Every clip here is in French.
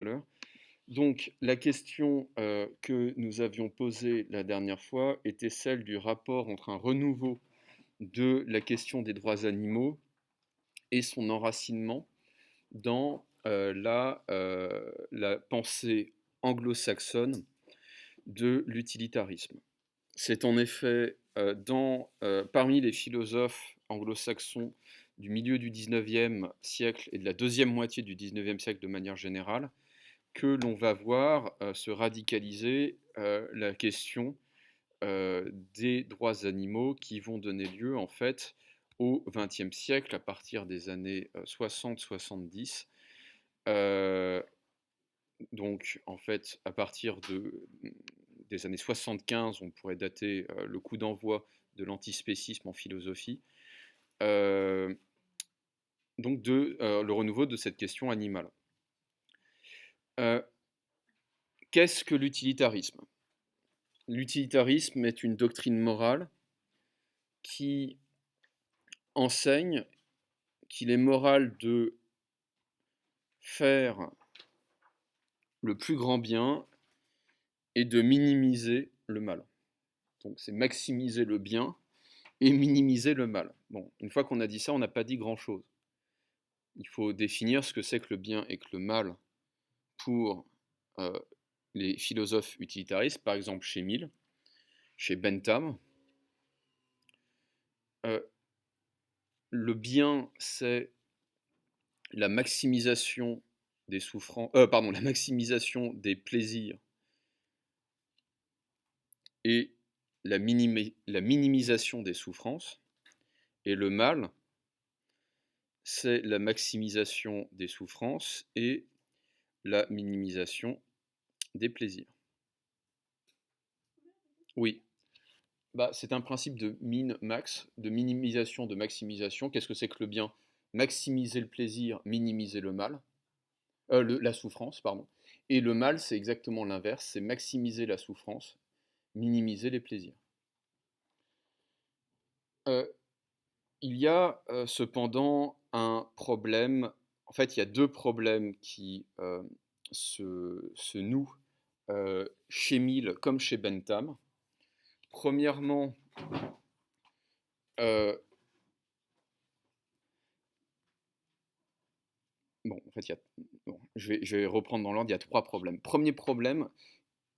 l'heure. Donc, la question que nous avions posée la dernière fois était celle du rapport entre un renouveau de la question des droits animaux et son enracinement dans la pensée anglo-saxonne de l'utilitarisme. C'est en effet parmi les philosophes anglo-saxons du milieu du XIXe siècle et de la deuxième moitié du XIXe siècle de manière générale que l'on va voir se radicaliser la question des droits animaux qui vont donner lieu en fait au XXe siècle à partir des années 60-70. Donc en fait à partir des années 75, on pourrait dater le coup d'envoi de l'antispécisme en philosophie, donc le renouveau de cette question animale. Qu'est-ce que l'utilitarisme ? L'utilitarisme est une doctrine morale qui enseigne qu'il est moral de faire le plus grand bien et de minimiser le mal. Donc c'est maximiser le bien et minimiser le mal. Bon, une fois qu'on a dit ça, on n'a pas dit grand-chose. Il faut définir ce que c'est que le bien et que le mal pour les philosophes utilitaristes, par exemple chez Mill, chez Bentham. Le bien, c'est la maximisation des souffrances, la maximisation des plaisirs et la minimisation des souffrances. Et le mal, c'est la maximisation des souffrances et la minimisation des plaisirs. Oui, c'est un principe de min-max, de minimisation, de maximisation. Qu'est-ce que c'est que le bien ? Maximiser le plaisir, minimiser le mal, la souffrance, pardon. Et le mal, c'est exactement l'inverse, c'est maximiser la souffrance, minimiser les plaisirs. Il y a cependant un problème, en fait il y a deux problèmes qui se nouent chez Mill comme chez Bentham. Premièrement, je vais reprendre dans l'ordre, il y a trois problèmes. Premier problème,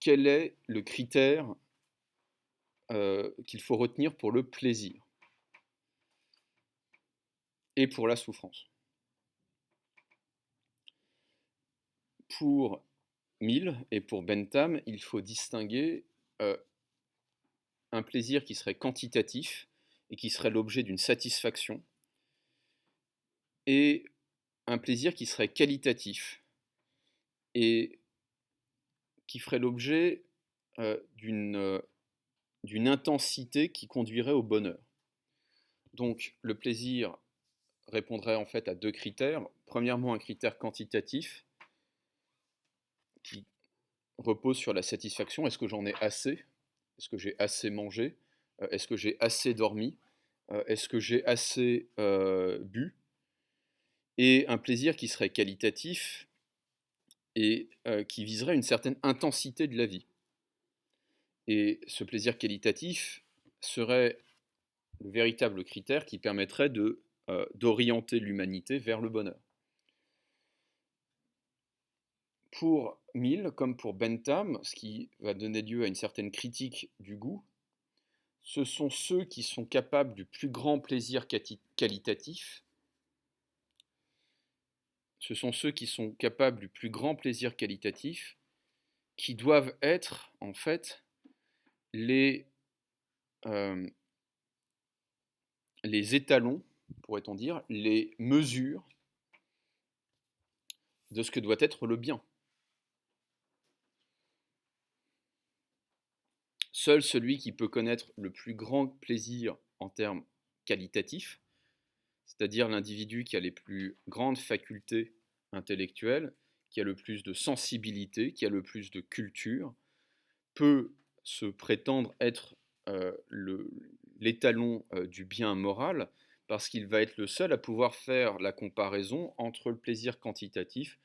quel est le critère qu'il faut retenir pour le plaisir et pour la souffrance? Pour Mill et pour Bentham, il faut distinguer un plaisir qui serait quantitatif et qui serait l'objet d'une satisfaction, et un plaisir qui serait qualitatif et qui ferait l'objet d'une intensité qui conduirait au bonheur. Donc le plaisir répondrait en fait à deux critères. Premièrement, un critère quantitatif qui repose sur la satisfaction. Est-ce que j'en ai assez ? Est-ce que j'ai assez mangé ? Est-ce que j'ai assez dormi ? Est-ce que j'ai assez bu ? Et un plaisir qui serait qualitatif et qui viserait une certaine intensité de la vie. Et ce plaisir qualitatif serait le véritable critère qui permettrait d'orienter l'humanité vers le bonheur. Pour Mill, comme pour Bentham, ce qui va donner lieu à une certaine critique du goût, ce sont ceux qui sont capables du plus grand plaisir qualitatif. Ce sont ceux qui sont capables du plus grand plaisir qualitatif qui doivent être, en fait, les étalons, pourrait-on dire, les mesures de ce que doit être le bien. Seul celui qui peut connaître le plus grand plaisir en termes qualitatifs, c'est-à-dire l'individu qui a les plus grandes facultés intellectuelles, qui a le plus de sensibilité, qui a le plus de culture, peut se prétendre être l'étalon du bien moral, parce qu'il va être le seul à pouvoir faire la comparaison entre le plaisir quantitatif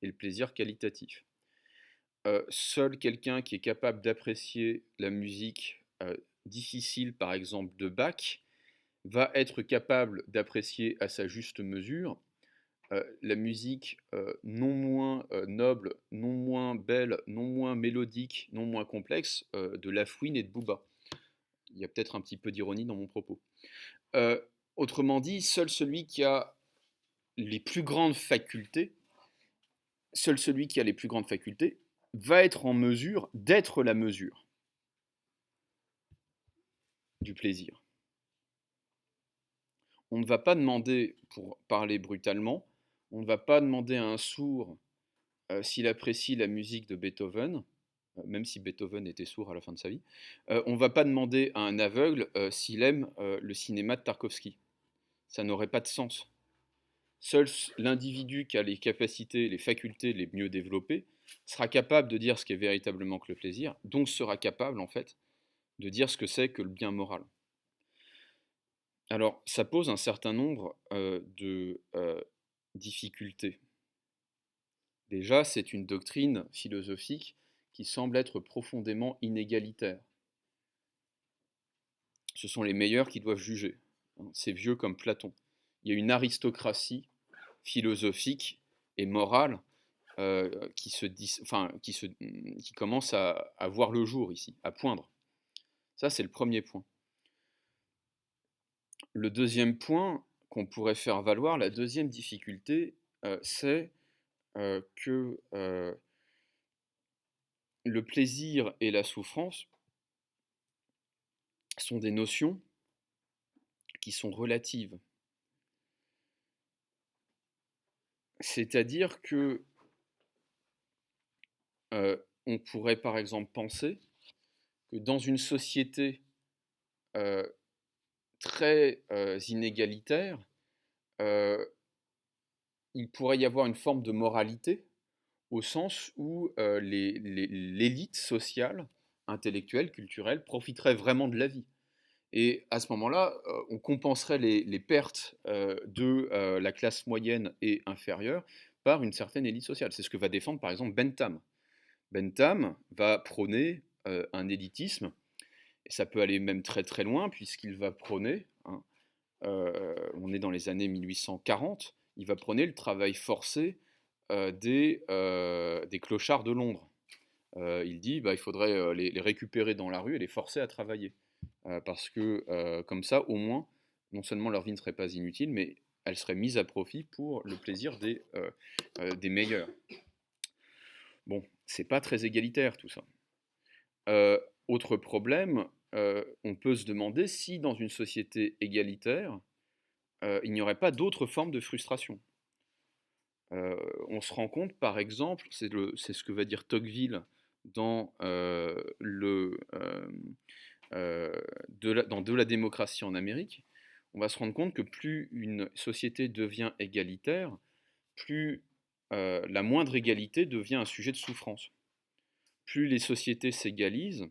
et le plaisir qualitatif. Seul quelqu'un qui est capable d'apprécier la musique difficile, par exemple de Bach, va être capable d'apprécier à sa juste mesure la musique non moins noble, non moins belle, non moins mélodique, non moins complexe de Lafouine et de Booba. Il y a peut-être un petit peu d'ironie dans mon propos. Euh, Autrement dit, seul celui qui a les plus grandes facultés, seul celui qui a les plus grandes facultés va être en mesure d'être la mesure du plaisir. On ne va pas demander, pour parler brutalement, on ne va pas demander à un sourd s'il apprécie la musique de Beethoven, même si Beethoven était sourd à la fin de sa vie. On ne va pas demander à un aveugle s'il aime le cinéma de Tarkovsky. Ça n'aurait pas de sens. Seul l'individu qui a les capacités, les facultés les mieux développées sera capable de dire ce qu'est véritablement que le plaisir, donc sera capable en fait de dire ce que c'est que le bien moral. Alors, ça pose un certain nombre de difficultés. Déjà, c'est une doctrine philosophique qui semble être profondément inégalitaire. Ce sont les meilleurs qui doivent juger. C'est vieux comme Platon. Il y a une aristocratie philosophique et morale qui commence à voir le jour ici, à poindre. Ça, c'est le premier point. Le deuxième point qu'on pourrait faire valoir, la deuxième difficulté, c'est que le plaisir et la souffrance sont des notions qui sont relatives. C'est-à-dire que on pourrait par exemple penser que dans une société très inégalitaire, il pourrait y avoir une forme de moralité au sens où l'élite sociale, intellectuelle, culturelle, profiterait vraiment de la vie. Et à ce moment-là, on compenserait les pertes de la classe moyenne et inférieure par une certaine élite sociale. C'est ce que va défendre par exemple Bentham. Bentham va prôner un élitisme, et ça peut aller même très très loin, puisqu'il va prôner, on est dans les années 1840, il va prôner le travail forcé des clochards de Londres. Il dit il faudrait les récupérer dans la rue et les forcer à travailler. Parce que comme ça, au moins, non seulement leur vie ne serait pas inutile, mais elle serait mise à profit pour le plaisir des meilleurs. Bon, c'est pas très égalitaire tout ça. Autre problème, on peut se demander si dans une société égalitaire, il n'y aurait pas d'autres formes de frustration. On se rend compte, par exemple, c'est ce que va dire Tocqueville dans dans De la démocratie en Amérique, on va se rendre compte que plus une société devient égalitaire, plus la moindre égalité devient un sujet de souffrance. Plus les sociétés s'égalisent,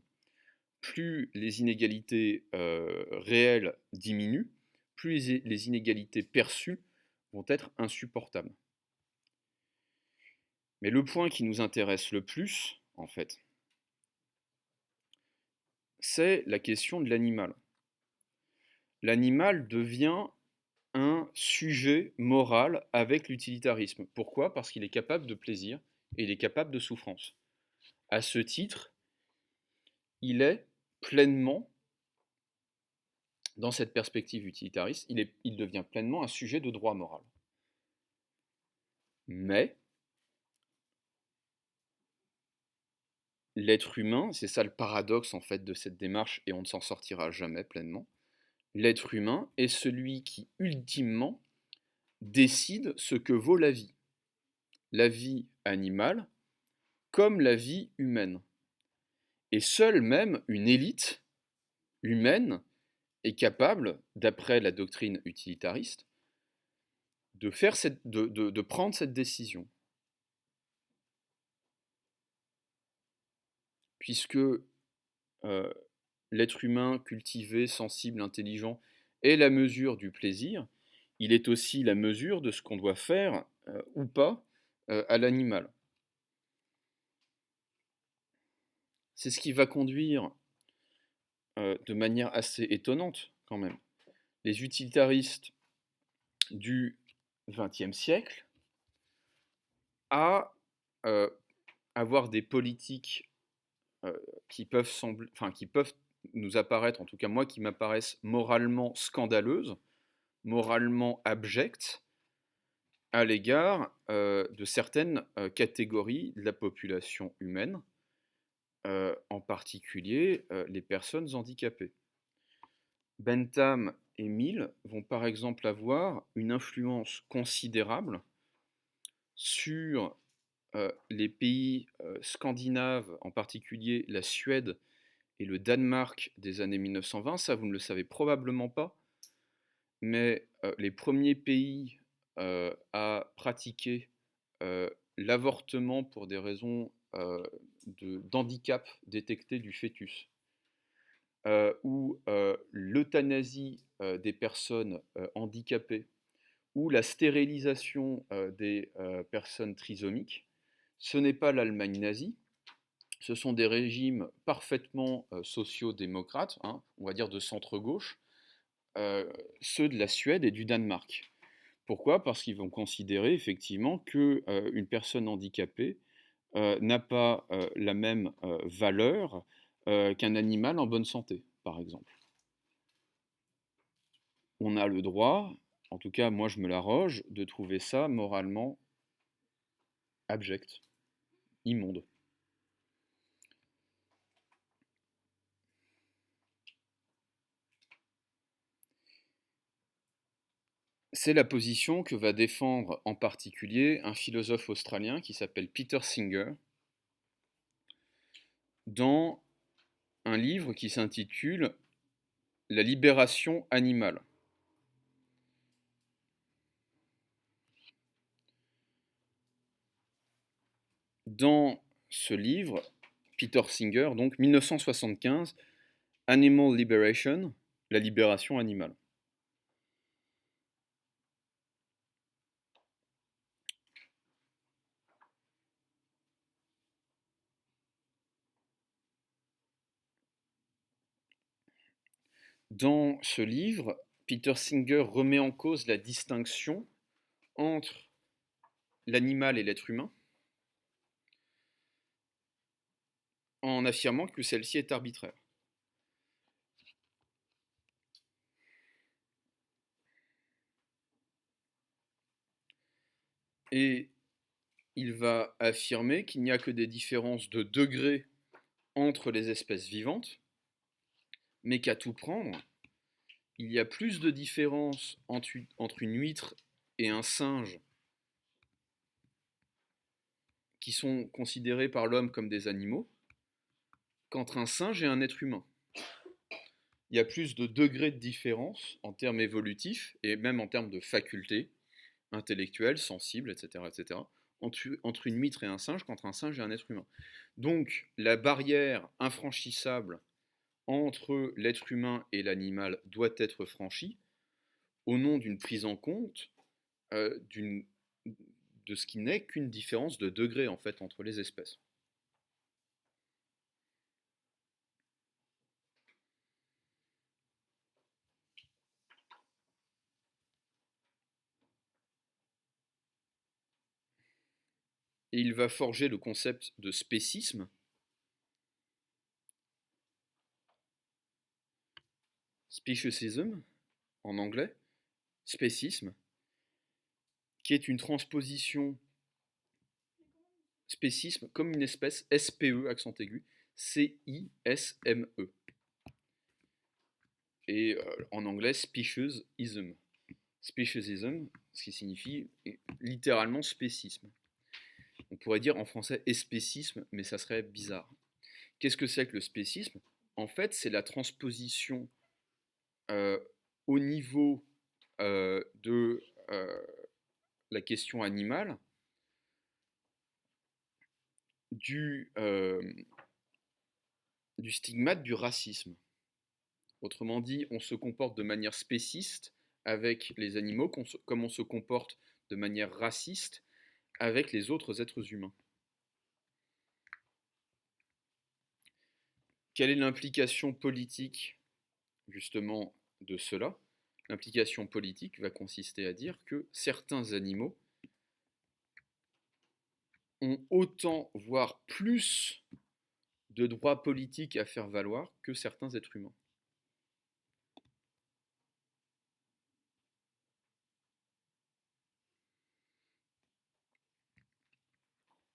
plus les inégalités réelles diminuent, plus les inégalités perçues vont être insupportables. Mais le point qui nous intéresse le plus, en fait, c'est la question de l'animal. L'animal devient un sujet moral avec l'utilitarisme. Pourquoi? Parce qu'il est capable de plaisir et il est capable de souffrance. À ce titre, il est pleinement, dans cette perspective utilitariste, il devient pleinement un sujet de droit moral. Mais l'être humain, c'est ça le paradoxe en fait de cette démarche, et on ne s'en sortira jamais pleinement, l'être humain est celui qui ultimement décide ce que vaut la vie animale comme la vie humaine. Et seule même une élite humaine est capable, d'après la doctrine utilitariste, de prendre cette décision. Puisque l'être humain cultivé, sensible, intelligent est la mesure du plaisir, il est aussi la mesure de ce qu'on doit faire ou pas à l'animal. C'est ce qui va conduire, de manière assez étonnante quand même, les utilitaristes du XXe siècle à avoir des politiques qui peuvent qui peuvent nous apparaître, en tout cas moi qui m'apparaissent moralement scandaleuses, moralement abjectes, à l'égard de certaines catégories de la population humaine, en particulier les personnes handicapées. Bentham et Mill vont par exemple avoir une influence considérable sur les pays scandinaves, en particulier la Suède et le Danemark des années 1920. Ça, vous ne le savez probablement pas, mais les premiers pays à pratiquer l'avortement pour des raisons d'handicap détecté du fœtus, ou l'euthanasie des personnes handicapées, ou la stérilisation des personnes trisomiques, ce n'est pas l'Allemagne nazie, ce sont des régimes parfaitement sociaux-démocrates, hein, on va dire de centre-gauche, ceux de la Suède et du Danemark. Pourquoi? Parce qu'ils vont considérer effectivement qu'une personne handicapée n'a pas la même valeur qu'un animal en bonne santé, par exemple. On a le droit, en tout cas moi je me l'arroge, de trouver ça moralement abject, immonde. C'est la position que va défendre en particulier un philosophe australien qui s'appelle Peter Singer dans un livre qui s'intitule La libération animale. Dans ce livre, Peter Singer, donc 1975, Animal Liberation, la libération animale. Dans ce livre, Peter Singer remet en cause la distinction entre l'animal et l'être humain, en affirmant que celle-ci est arbitraire. Et il va affirmer qu'il n'y a que des différences de degré entre les espèces vivantes, mais qu'à tout prendre, il y a plus de différences entre une huître et un singe qui sont considérés par l'homme comme des animaux qu'entre un singe et un être humain. Il y a plus de degrés de différence en termes évolutifs et même en termes de facultés intellectuelles, sensibles, etc., etc., entre une huître et un singe qu'entre un singe et un être humain. Donc la barrière infranchissable entre l'être humain et l'animal doit être franchie au nom d'une prise en compte de ce qui n'est qu'une différence de degré en fait entre les espèces. Et il va forger le concept de spécisme, speciesism en anglais, spécisme, qui est une transposition spécisme comme une espèce, SPE, accent aigu, CISME. Et en anglais, speciesism. Speciesism, ce qui signifie littéralement spécisme. On pourrait dire en français espécisme, mais ça serait bizarre. Qu'est-ce que c'est que le spécisme? En fait, c'est la transposition au niveau de la question animale du stigmate du racisme. Autrement dit, on se comporte de manière spéciste avec les animaux, comme on se comporte de manière raciste avec les autres êtres humains. Quelle est l'implication politique, justement, de cela? L'implication politique va consister à dire que certains animaux ont autant, voire plus, de droits politiques à faire valoir que certains êtres humains.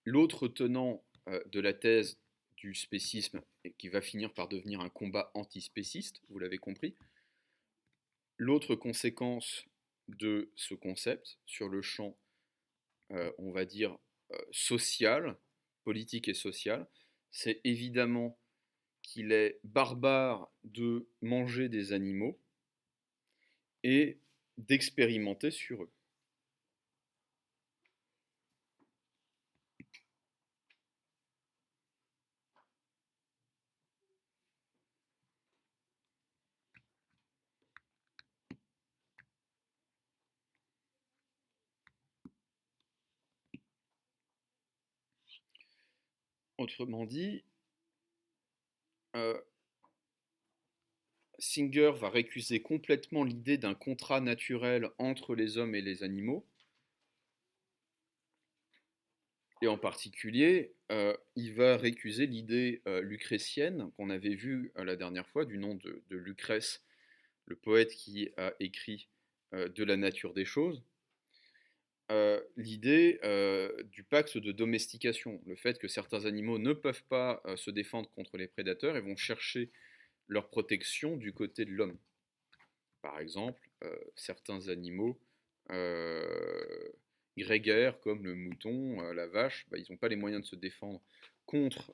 L'autre tenant de la thèse du spécisme, et qui va finir par devenir un combat antispéciste, vous l'avez compris, l'autre conséquence de ce concept sur le champ, on va dire, social, politique et social, c'est évidemment qu'il est barbare de manger des animaux et d'expérimenter sur eux. Autrement dit, Singer va récuser complètement l'idée d'un contrat naturel entre les hommes et les animaux. Et en particulier, il va récuser l'idée lucrétienne qu'on avait vue la dernière fois, du nom de Lucrèce, le poète qui a écrit De la nature des choses. L'idée du pacte de domestication, le fait que certains animaux ne peuvent pas se défendre contre les prédateurs et vont chercher leur protection du côté de l'homme. Par exemple, certains animaux grégaires comme le mouton, la vache, bah, ils n'ont pas les moyens de se défendre contre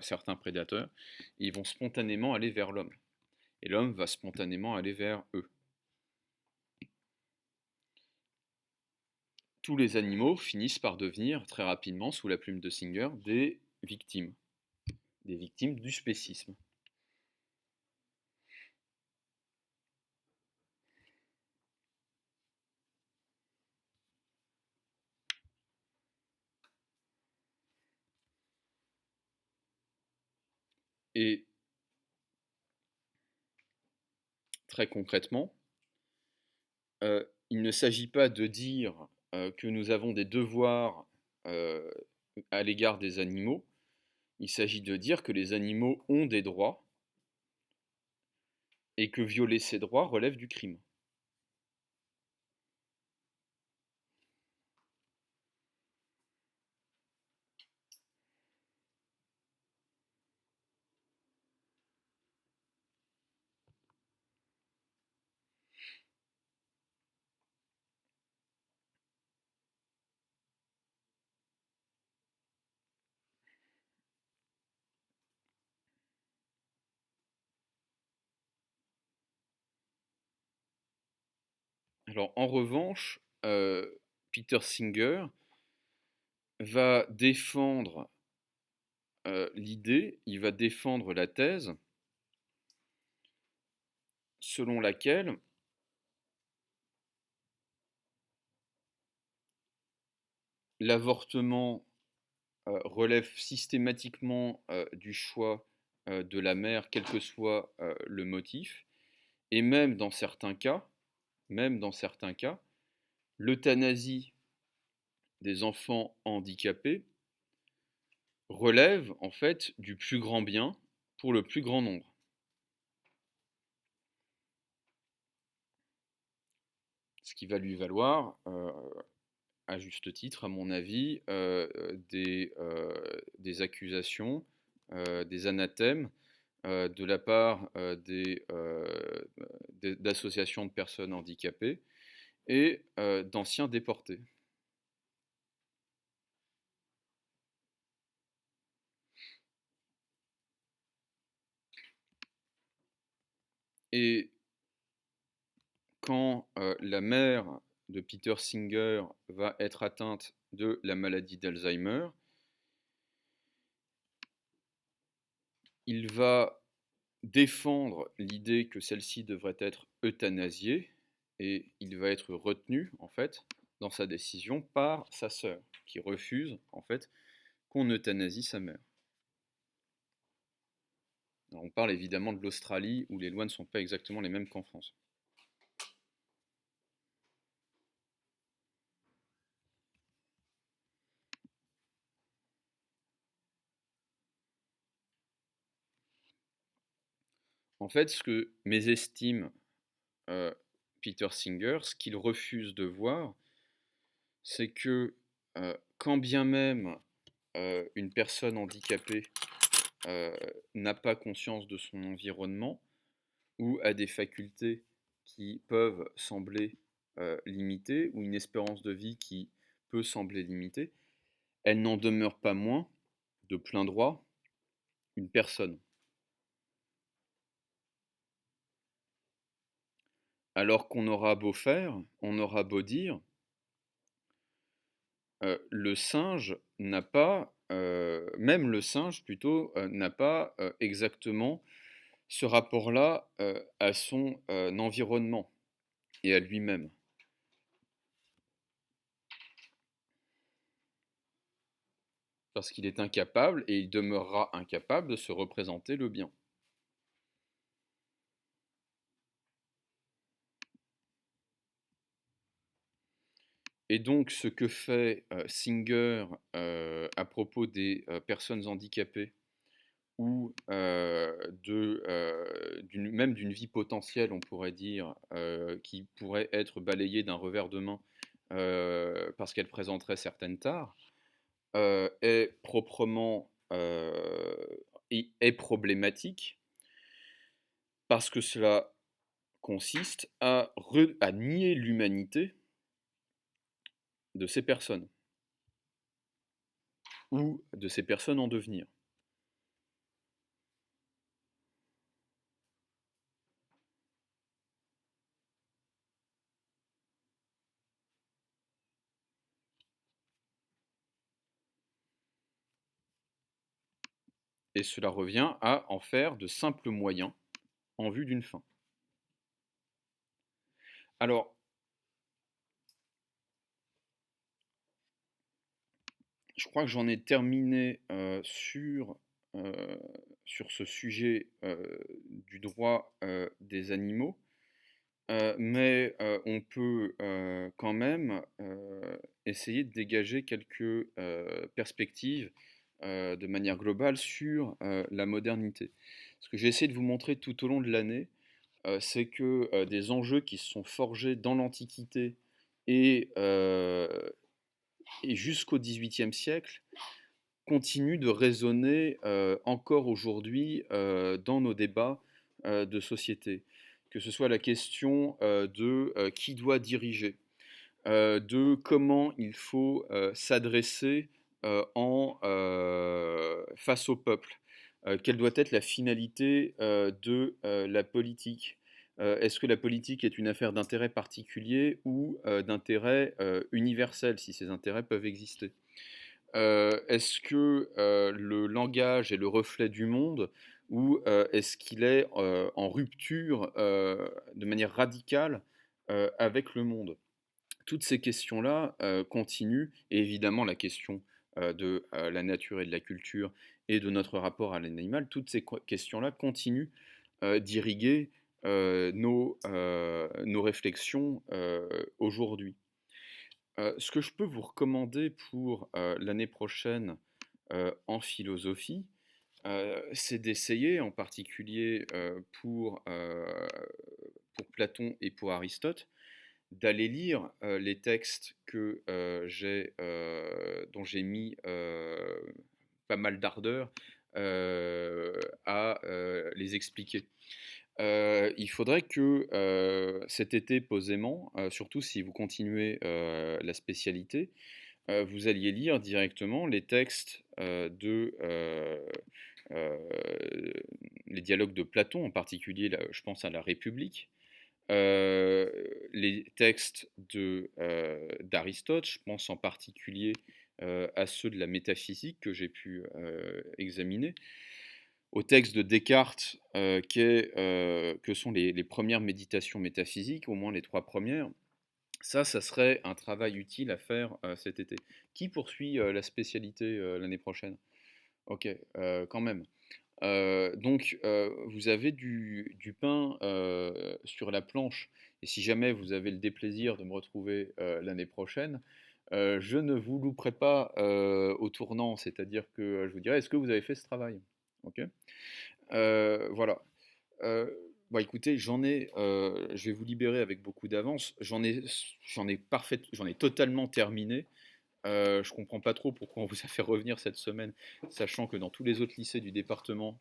certains prédateurs, et ils vont spontanément aller vers l'homme. Et l'homme va spontanément aller vers eux. Tous les animaux finissent par devenir très rapidement, sous la plume de Singer, des victimes du spécisme. Et très concrètement, il ne s'agit pas de dire que nous avons des devoirs à l'égard des animaux, il s'agit de dire que les animaux ont des droits et que violer ces droits relève du crime. Alors en revanche, Peter Singer va défendre l'idée, il va défendre la thèse selon laquelle l'avortement relève systématiquement du choix de la mère, quel que soit le motif, et même dans certains cas, l'euthanasie des enfants handicapés relève en fait du plus grand bien pour le plus grand nombre. Ce qui va lui valoir, à juste titre, à mon avis, des accusations, des anathèmes de la part d'associations de personnes handicapées et d'anciens déportés. Et quand la mère de Peter Singer va être atteinte de la maladie d'Alzheimer, il va défendre l'idée que celle-ci devrait être euthanasiée, et il va être retenu, en fait, dans sa décision par sa sœur, qui refuse en fait qu'on euthanasie sa mère. Alors, on parle évidemment de l'Australie où les lois ne sont pas exactement les mêmes qu'en France. En fait, ce que mésestime Peter Singer, ce qu'il refuse de voir, c'est que quand bien même une personne handicapée n'a pas conscience de son environnement ou a des facultés qui peuvent sembler limitées ou une espérance de vie qui peut sembler limitée, elle n'en demeure pas moins, de plein droit, une personne. Alors qu'on aura beau faire, on aura beau dire, le singe n'a pas, même le singe plutôt, n'a pas exactement ce rapport-là à son environnement et à lui-même. Parce qu'il est incapable, et il demeurera incapable, de se représenter le bien. Et donc ce que fait Singer à propos des personnes handicapées ou même d'une vie potentielle, on pourrait dire, qui pourrait être balayée d'un revers de main parce qu'elle présenterait certaines tares, est proprement est problématique parce que cela consiste à nier l'humanité de ces personnes ou de ces personnes en devenir. Et cela revient à en faire de simples moyens en vue d'une fin. Alors, je crois que j'en ai terminé sur ce sujet du droit des animaux, mais on peut quand même essayer de dégager quelques perspectives de manière globale sur la modernité. Ce que j'ai essayé de vous montrer tout au long de l'année, c'est que des enjeux qui se sont forgés dans l'Antiquité et, euh, et jusqu'au XVIIIe siècle continuent de résonner encore aujourd'hui dans nos débats de société. Que ce soit la question de qui doit diriger, de comment il faut s'adresser face au peuple, quelle doit être la finalité de la politique. Est-ce que la politique est une affaire d'intérêt particulier ou d'intérêt universel, si ces intérêts peuvent exister? Est-ce que le langage est le reflet du monde ou est-ce qu'il est en rupture de manière radicale avec le monde? Toutes ces questions-là continuent, et évidemment la question de la nature et de la culture et de notre rapport à l'animal, toutes ces questions-là continuent d'irriguer nos réflexions aujourd'hui. Ce que je peux vous recommander pour l'année prochaine en philosophie, c'est d'essayer, en particulier pour Platon et pour Aristote, d'aller lire les textes dont j'ai mis pas mal d'ardeur à les expliquer. Il faudrait que cet été posément, surtout si vous continuez la spécialité, vous alliez lire directement les textes euh, les dialogues de Platon, en particulier, là, je pense à la République, euh, les textes d'Aristote, je pense en particulier à ceux de la métaphysique que j'ai pu examiner, au texte de Descartes, que sont les premières méditations métaphysiques, au moins les trois premières, Ça serait un travail utile à faire cet été. Qui poursuit la spécialité l'année prochaine? Ok, quand même. Donc, vous avez du pain sur la planche. Et si jamais vous avez le déplaisir de me retrouver l'année prochaine, je ne vous louperai pas au tournant. C'est-à-dire que je vous dirai, est-ce que vous avez fait ce travail? Ok. Voilà. Euh, Bon, écoutez, je vais vous libérer avec beaucoup d'avance. J'en ai totalement terminé. Je comprends pas trop pourquoi on vous a fait revenir cette semaine, sachant que dans tous les autres lycées du département,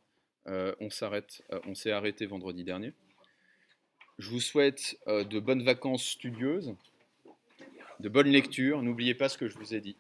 on s'est arrêté vendredi dernier. Je vous souhaite de bonnes vacances studieuses, de bonnes lectures. N'oubliez pas ce que je vous ai dit.